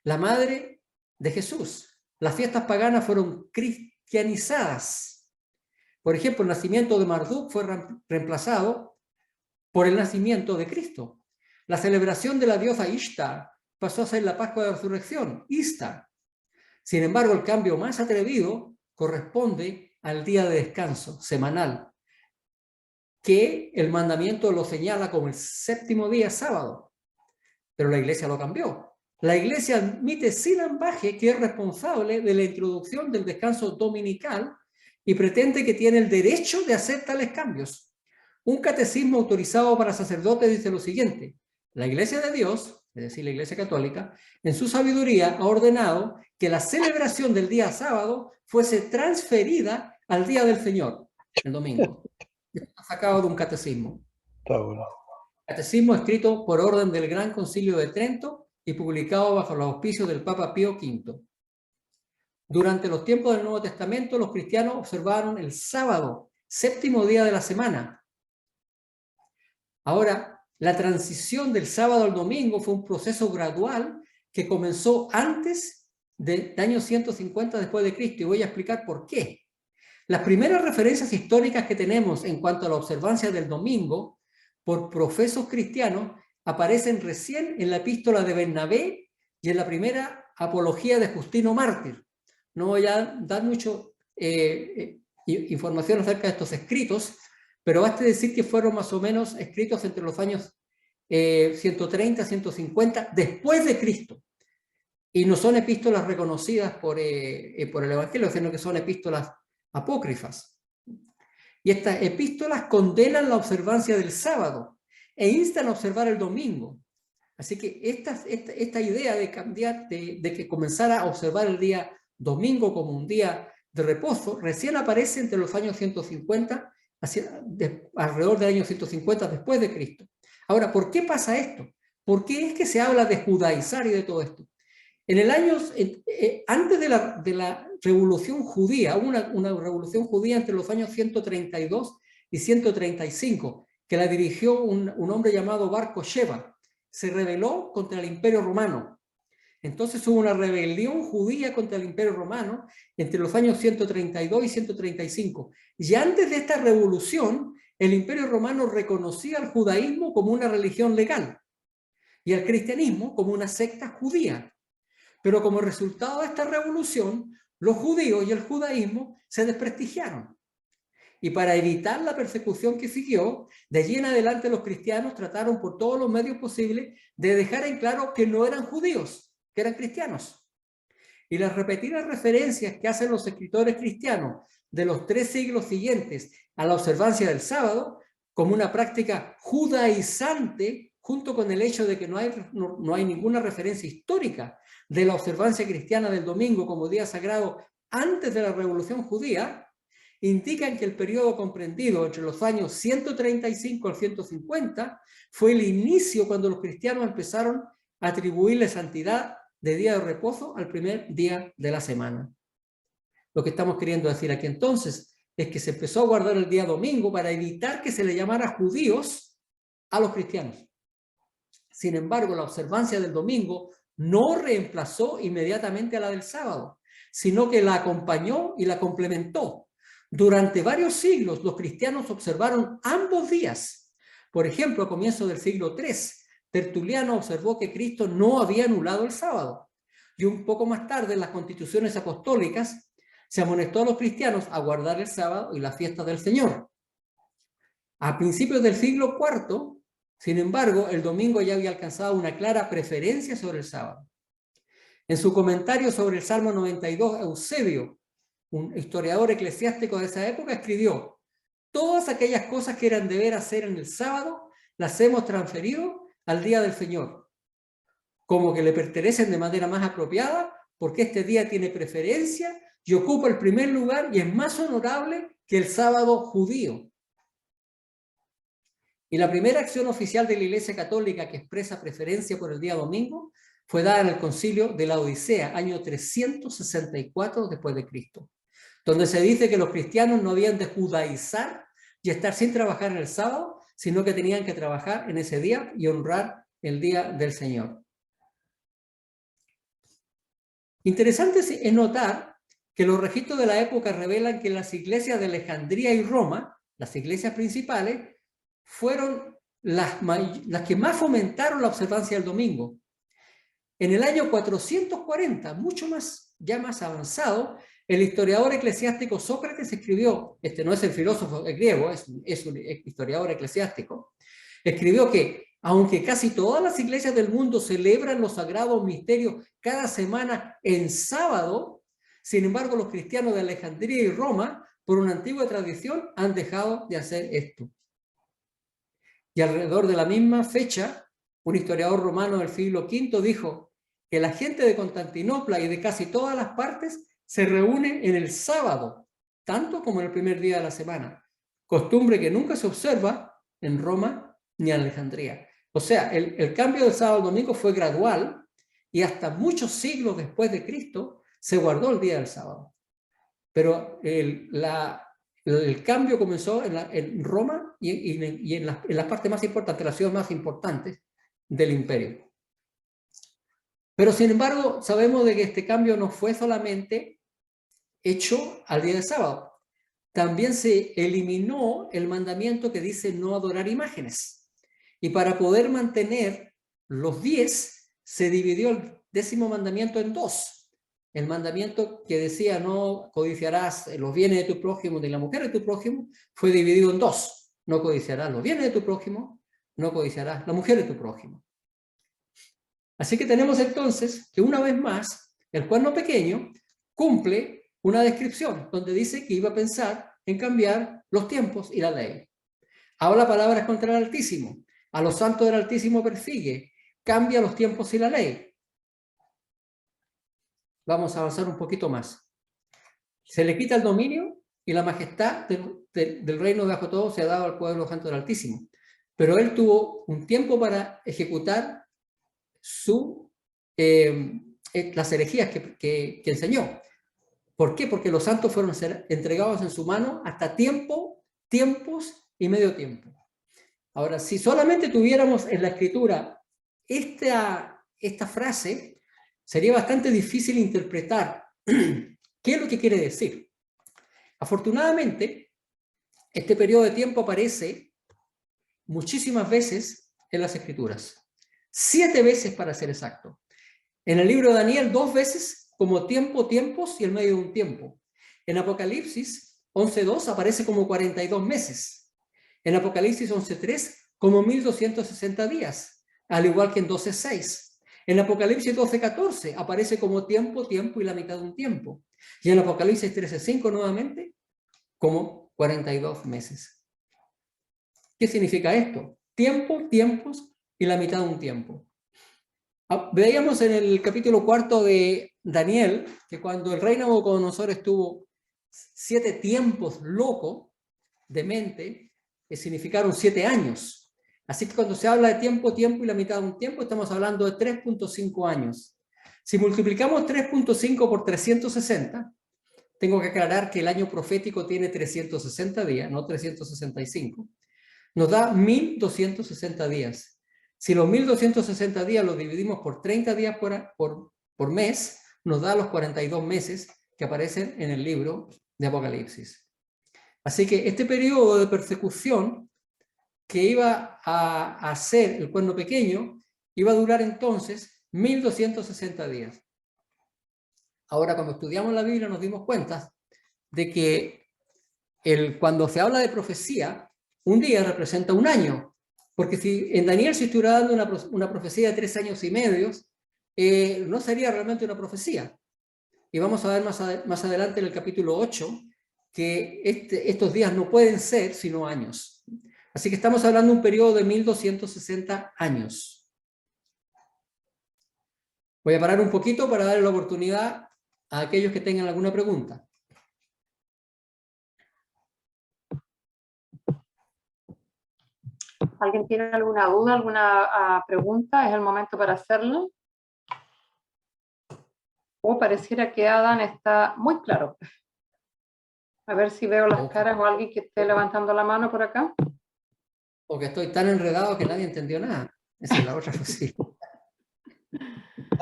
la madre de Jesús. Las fiestas paganas fueron cristianizadas. Por ejemplo, el nacimiento de Marduk fue reemplazado por el nacimiento de Cristo. La celebración de la diosa Ishtar pasó a ser la Pascua de Resurrección, Ishtar. Sin embargo, el cambio más atrevido corresponde al día de descanso semanal, que el mandamiento lo señala como el séptimo día, sábado. Pero la Iglesia lo cambió. La Iglesia admite sin ambaje que es responsable de la introducción del descanso dominical y pretende que tiene el derecho de hacer tales cambios. Un catecismo autorizado para sacerdotes dice lo siguiente: la Iglesia de Dios, es decir, la Iglesia Católica, en su sabiduría ha ordenado que la celebración del día sábado fuese transferida al día del Señor, el domingo. Esto está sacado de un catecismo. Está bueno. Catecismo escrito por orden del Gran Concilio de Trento y publicado bajo los auspicios del Papa Pío V. Durante los tiempos del Nuevo Testamento, los cristianos observaron el sábado, séptimo día de la semana. Ahora, la transición del sábado al domingo fue un proceso gradual que comenzó antes del año 150 después de Cristo, y voy a explicar por qué. Las primeras referencias históricas que tenemos en cuanto a la observancia del domingo por profesos cristianos aparecen recién en la epístola de Bernabé y en la primera apología de Justino Mártir. No voy a dar mucho información acerca de estos escritos, pero basta decir que fueron más o menos escritos entre los años 130, 150 después de Cristo. Y no son epístolas reconocidas por el Evangelio, sino que son epístolas apócrifas. Y estas epístolas condenan la observancia del sábado e instan a observar el domingo. Así que esta idea de cambiar, de que comenzara a observar el día domingo como un día de reposo, recién aparece entre los años 150, alrededor del año 150 después de Cristo. Ahora, ¿por qué pasa esto? ¿Por qué es que se habla de judaizar y de todo esto? En el año, antes de la Revolución Judía, hubo una revolución judía entre los años 132 y 135, que la dirigió un hombre llamado Bar Kokhba. Se rebeló contra el Imperio Romano. Entonces hubo una rebelión judía contra el Imperio Romano entre los años 132 y 135. Y antes de esta revolución, el Imperio Romano reconocía al judaísmo como una religión legal y al cristianismo como una secta judía. Pero como resultado de esta revolución, los judíos y el judaísmo se desprestigiaron. Y para evitar la persecución que siguió, de allí en adelante los cristianos trataron por todos los medios posibles de dejar en claro que no eran judíos, que eran cristianos. Y las repetidas referencias que hacen los escritores cristianos de los 3 siglos siguientes a la observancia del sábado, como una práctica judaizante, junto con el hecho de que no hay ninguna referencia histórica de la observancia cristiana del domingo como día sagrado antes de la Revolución Judía, indican que el periodo comprendido entre los años 135 al 150 fue el inicio cuando los cristianos empezaron a atribuirle santidad de día de reposo al primer día de la semana. Lo que estamos queriendo decir aquí entonces es que se empezó a guardar el día domingo para evitar que se le llamara judíos a los cristianos. Sin embargo, la observancia del domingo no reemplazó inmediatamente a la del sábado, sino que la acompañó y la complementó. Durante varios siglos, los cristianos observaron ambos días. Por ejemplo, a comienzos del siglo III, Tertuliano observó que Cristo no había anulado el sábado. Y un poco más tarde, en las constituciones apostólicas, se amonestó a los cristianos a guardar el sábado y la fiesta del Señor. A principios del siglo IV, sin embargo, el domingo ya había alcanzado una clara preferencia sobre el sábado. En su comentario sobre el Salmo 92, Eusebio, un historiador eclesiástico de esa época, escribió: todas aquellas cosas que eran deber hacer en el sábado, las hemos transferido al día del Señor, como que le pertenecen de manera más apropiada, porque este día tiene preferencia y ocupa el primer lugar y es más honorable que el sábado judío. Y la primera acción oficial de la Iglesia Católica que expresa preferencia por el día domingo fue dada en el Concilio de la Odisea, año 364 después de Cristo, donde se dice que los cristianos no habían de judaizar y estar sin trabajar en el sábado, sino que tenían que trabajar en ese día y honrar el día del Señor. Interesante es notar que los registros de la época revelan que las iglesias de Alejandría y Roma, las iglesias principales, fueron las que más fomentaron la observancia del domingo. En el año 440, mucho más, ya más avanzado, el historiador eclesiástico Sócrates escribió, este no es el filósofo griego, es un historiador eclesiástico, escribió que aunque casi todas las iglesias del mundo celebran los sagrados misterios cada semana en sábado, sin embargo los cristianos de Alejandría y Roma, por una antigua tradición, han dejado de hacer esto. Y alrededor de la misma fecha, un historiador romano del siglo V dijo que la gente de Constantinopla y de casi todas las partes se reúne en el sábado, tanto como en el primer día de la semana, costumbre que nunca se observa en Roma ni en Alejandría. O sea, el cambio del sábado al domingo fue gradual y hasta muchos siglos después de Cristo se guardó el día del sábado. Pero el cambio comenzó en Roma y en las partes más importantes, las ciudades más importantes del imperio. Pero sin embargo, sabemos de que este cambio no fue solamente hecho al día del sábado. También se eliminó el mandamiento que dice no adorar imágenes. Y para poder mantener los 10, se dividió el 10º mandamiento en 2. El mandamiento que decía no codiciarás los bienes de tu prójimo ni la mujer de tu prójimo, fue dividido en 2. No codiciarás los bienes de tu prójimo, no codiciarás la mujer de tu prójimo. Así que tenemos entonces que una vez más, el cuerno pequeño cumple una descripción donde dice que iba a pensar en cambiar los tiempos y la ley. Habla palabras contra el Altísimo. A los santos del Altísimo persigue. Cambia los tiempos y la ley. Vamos a avanzar un poquito más. Se le quita el dominio y la majestad del reino de bajo todo se ha dado al pueblo santo del Altísimo. Pero él tuvo un tiempo para ejecutar las herejías que enseñó. ¿Por qué? Porque los santos fueron entregados en su mano hasta tiempos y medio tiempo. Ahora, si solamente tuviéramos en la Escritura esta frase, sería bastante difícil interpretar qué es lo que quiere decir. Afortunadamente, este periodo de tiempo aparece muchísimas veces en las Escrituras. 7 veces para ser exacto. En el libro de Daniel 2 veces como tiempos y el medio de un tiempo. En Apocalipsis 11:2 aparece como 42 meses. En Apocalipsis 11:3 como 1260 días, al igual que en 12:6. En Apocalipsis 12:14 aparece como tiempo y la mitad de un tiempo. Y en Apocalipsis 13:5 nuevamente como 42 meses. ¿Qué significa esto? Tiempos y la mitad de un tiempo. Veíamos en el capítulo 4 de Daniel que cuando el rey Nabucodonosor estuvo 7 tiempos loco de mente, que significaron 7 años. Así que cuando se habla de tiempo y la mitad de un tiempo, estamos hablando de 3.5 años. Si multiplicamos 3.5 por 360, tengo que aclarar que el año profético tiene 360 días, no 365. Nos da 1260 días. Si los 1260 días los dividimos por 30 días por mes, nos da los 42 meses que aparecen en el libro de Apocalipsis. Así que este periodo de persecución que iba a hacer el cuerno pequeño, iba a durar entonces 1260 días. Ahora, cuando estudiamos la Biblia nos dimos cuenta de que cuando se habla de profecía, un día representa un año. Porque si en Daniel se estuviera dando una profecía de 3 años y medio, no sería realmente una profecía. Y vamos a ver más adelante en el capítulo 8 que estos días no pueden ser sino años. Así que estamos hablando de un periodo de 1260 años. Voy a parar un poquito para darle la oportunidad a aquellos que tengan alguna pregunta. ¿Alguien tiene alguna duda, alguna pregunta? Es el momento para hacerlo. O pareciera que Adán está muy claro. A ver si veo las caras o alguien que esté levantando la mano por acá. O que estoy tan enredado que nadie entendió nada. Esa es la otra posibilidad.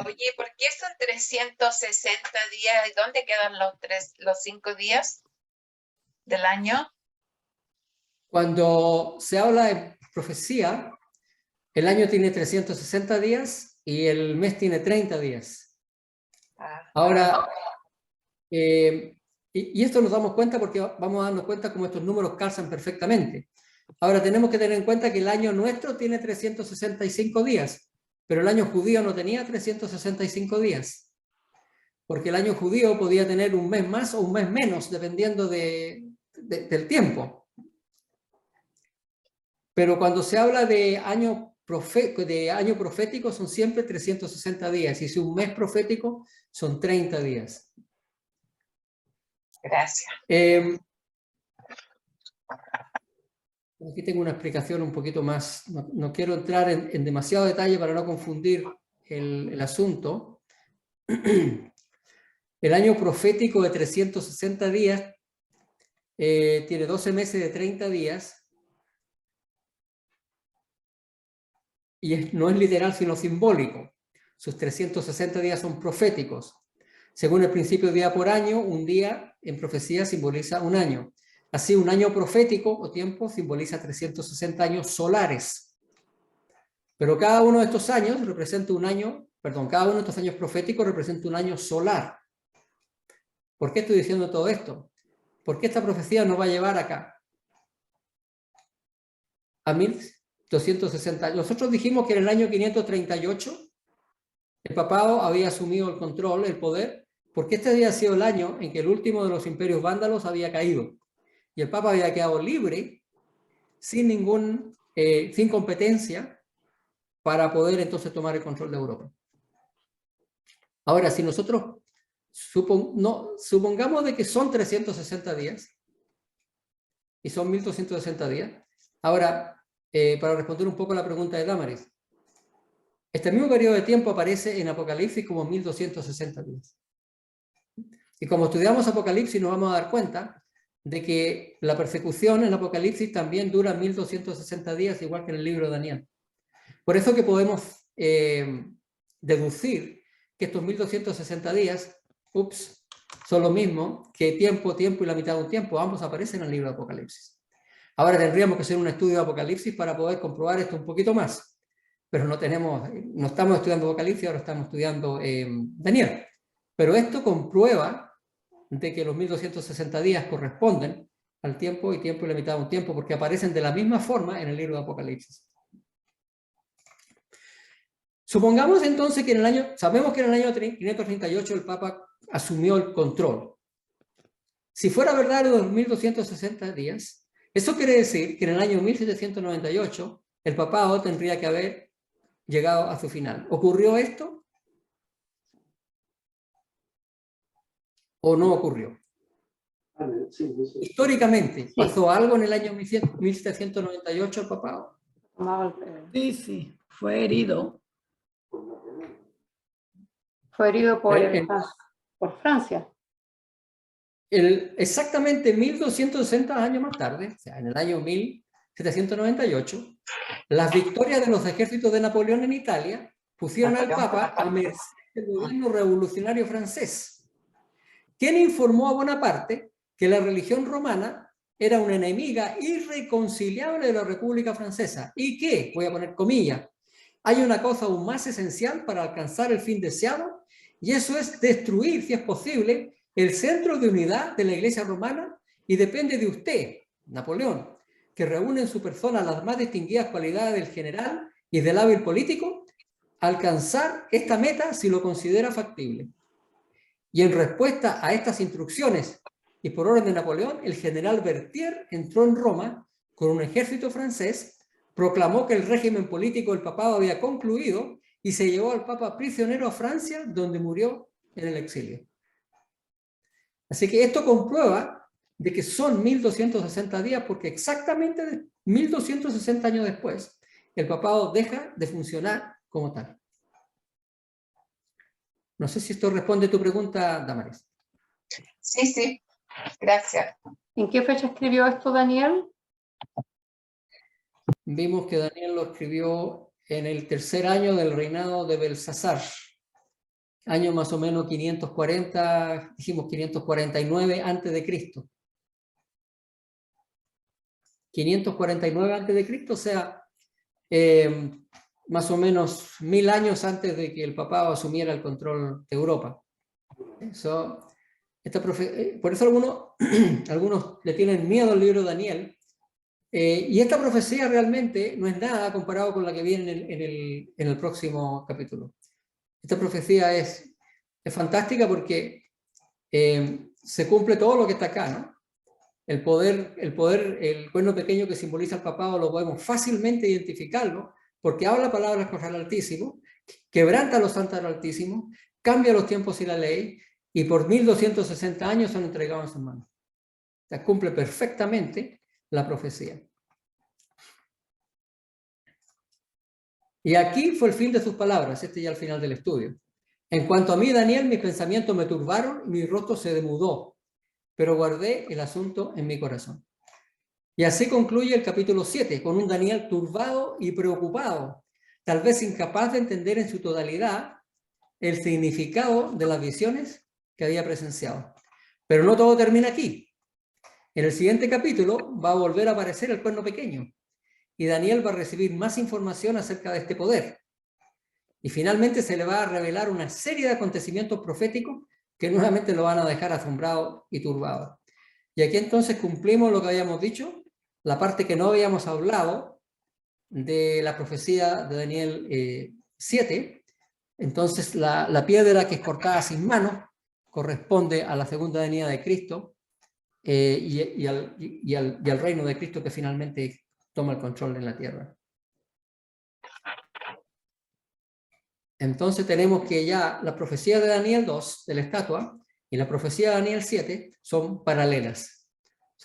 Oye, ¿por qué son 360 días? ¿Y dónde quedan los 5 días del año? Cuando se habla de profecía, el año tiene 360 días y el mes tiene 30 días. Ahora, y esto nos damos cuenta porque vamos a darnos cuenta cómo estos números calzan perfectamente. Ahora tenemos que tener en cuenta que el año nuestro tiene 365 días, pero el año judío no tenía 365 días, porque el año judío podía tener un mes más o un mes menos, dependiendo del tiempo. Pero cuando se habla de año profético son siempre 360 días, y si un mes profético son 30 días. Gracias. Aquí tengo una explicación un poquito más, no quiero entrar en demasiado detalle para no confundir el asunto. El año profético de 360 días tiene 12 meses de 30 días, y no es literal sino simbólico. Sus 360 días son proféticos. Según el principio día por año, un día en profecía simboliza un año. Así, un año profético o tiempo simboliza 360 años solares. Pero cada uno de estos años representa un año, perdón, cada uno de estos años proféticos representa un año solar. ¿Por qué estoy diciendo todo esto? Porque esta profecía nos va a llevar acá, a 1260. Nosotros dijimos que en el año 538 el papado había asumido el control, el poder, porque este había sido el año en que el último de los imperios vándalos había caído. Y el papa había quedado libre, sin competencia, para poder entonces tomar el control de Europa. Ahora, si nosotros supongamos de que son 360 días, y son 1260 días, ahora, para responder un poco a la pregunta de Damaris, este mismo periodo de tiempo aparece en Apocalipsis como 1260 días. Y como estudiamos Apocalipsis nos vamos a dar cuenta de que la persecución en Apocalipsis también dura 1260 días, igual que en el libro de Daniel. Por eso que podemos deducir que estos 1260 días, son lo mismo que tiempo y la mitad de un tiempo. Ambos aparecen en el libro de Apocalipsis. Ahora tendríamos que hacer un estudio de Apocalipsis para poder comprobar esto un poquito más. Pero no estamos estudiando Apocalipsis, ahora estamos estudiando Daniel. Pero esto comprueba de que los 1260 días corresponden al tiempo y la mitad de un tiempo, porque aparecen de la misma forma en el libro de Apocalipsis. Supongamos entonces que sabemos que en el año 538 el Papa asumió el control. Si fuera verdad los 1260 días, eso quiere decir que en el año 1798 el papado tendría que haber llegado a su final. ¿Ocurrió esto? ¿O no ocurrió? Históricamente, ¿pasó algo en el año 1798 al papado? Sí, fue herido. Fue herido por Francia. Exactamente 1260 años más tarde, o sea, en el año 1798, las victorias de los ejércitos de Napoleón en Italia pusieron al Papa a merced del gobierno revolucionario francés, quien informó a Bonaparte que la religión romana era una enemiga irreconciliable de la República Francesa y que, voy a poner comillas, hay una cosa aún más esencial para alcanzar el fin deseado, y eso es destruir, si es posible, el centro de unidad de la Iglesia romana, y depende de usted, Napoleón, que reúne en su persona las más distinguidas cualidades del general y del hábil político, alcanzar esta meta si lo considera factible. Y en respuesta a estas instrucciones, y por orden de Napoleón, el general Berthier entró en Roma con un ejército francés, proclamó que el régimen político del papado había concluido y se llevó al papa prisionero a Francia, donde murió en el exilio. Así que esto comprueba de que son 1260 días, porque exactamente 1260 años después, el papado deja de funcionar como tal. No sé si esto responde a tu pregunta, Damaris. Sí, gracias. ¿En qué fecha escribió esto Daniel? Vimos que Daniel lo escribió en el tercer año del reinado de Belsasar, año más o menos 540, dijimos 549 antes de Cristo. 549 antes de Cristo, o sea, más o menos 1000 años antes de que el papado asumiera el control de Europa. Por eso algunos le tienen miedo al libro de Daniel, y esta profecía realmente no es nada comparado con la que viene en el próximo capítulo. Esta profecía es fantástica porque se cumple todo lo que está acá, ¿no? El cuerno pequeño que simboliza el papado lo podemos fácilmente identificarlo, porque habla palabras contra el Altísimo, quebranta los santos del Altísimo, cambia los tiempos y la ley, y por 1260 años son entregados en sus manos. O sea, cumple perfectamente la profecía. Y aquí fue el fin de sus palabras, ya al final del estudio. En cuanto a mí, Daniel, mis pensamientos me turbaron y mi rostro se demudó, pero guardé el asunto en mi corazón. Y así concluye el capítulo 7, con un Daniel turbado y preocupado, tal vez incapaz de entender en su totalidad el significado de las visiones que había presenciado. Pero no todo termina aquí. En el siguiente capítulo va a volver a aparecer el cuerno pequeño, y Daniel va a recibir más información acerca de este poder. Y finalmente se le va a revelar una serie de acontecimientos proféticos que nuevamente lo van a dejar asombrado y turbado. Y aquí entonces cumplimos lo que habíamos dicho, la parte que no habíamos hablado de la profecía de Daniel 7. Entonces la piedra que es cortada sin mano corresponde a la segunda venida de Cristo y al reino de Cristo que finalmente toma el control en la tierra. Entonces tenemos que ya la profecía de Daniel 2, de la estatua, y la profecía de Daniel 7 son paralelas.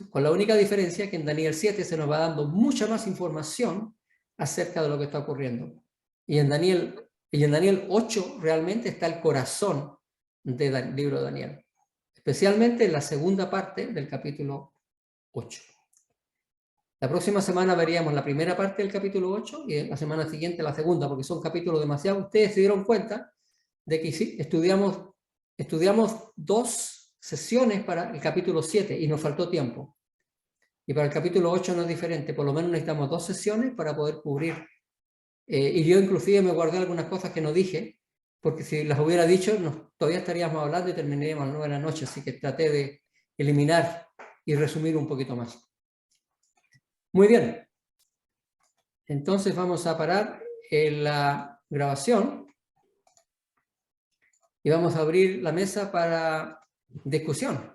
Con la única diferencia que en Daniel 7 se nos va dando mucha más información acerca de lo que está ocurriendo. Y en Daniel 8 realmente está el corazón del libro de Daniel. Especialmente en la segunda parte del capítulo 8. La próxima semana veríamos la primera parte del capítulo 8 y la semana siguiente la segunda, porque son capítulos demasiado. Ustedes se dieron cuenta de que sí, estudiamos 2 sesiones para el capítulo 7 y nos faltó tiempo. Y para el capítulo 8 no es diferente, por lo menos necesitamos 2 sesiones para poder cubrir. Y yo inclusive me guardé algunas cosas que no dije, porque si las hubiera dicho, todavía estaríamos hablando y terminaríamos a las 9 de la noche, así que traté de eliminar y resumir un poquito más. Muy bien. Entonces vamos a parar la grabación y vamos a abrir la mesa para discusión.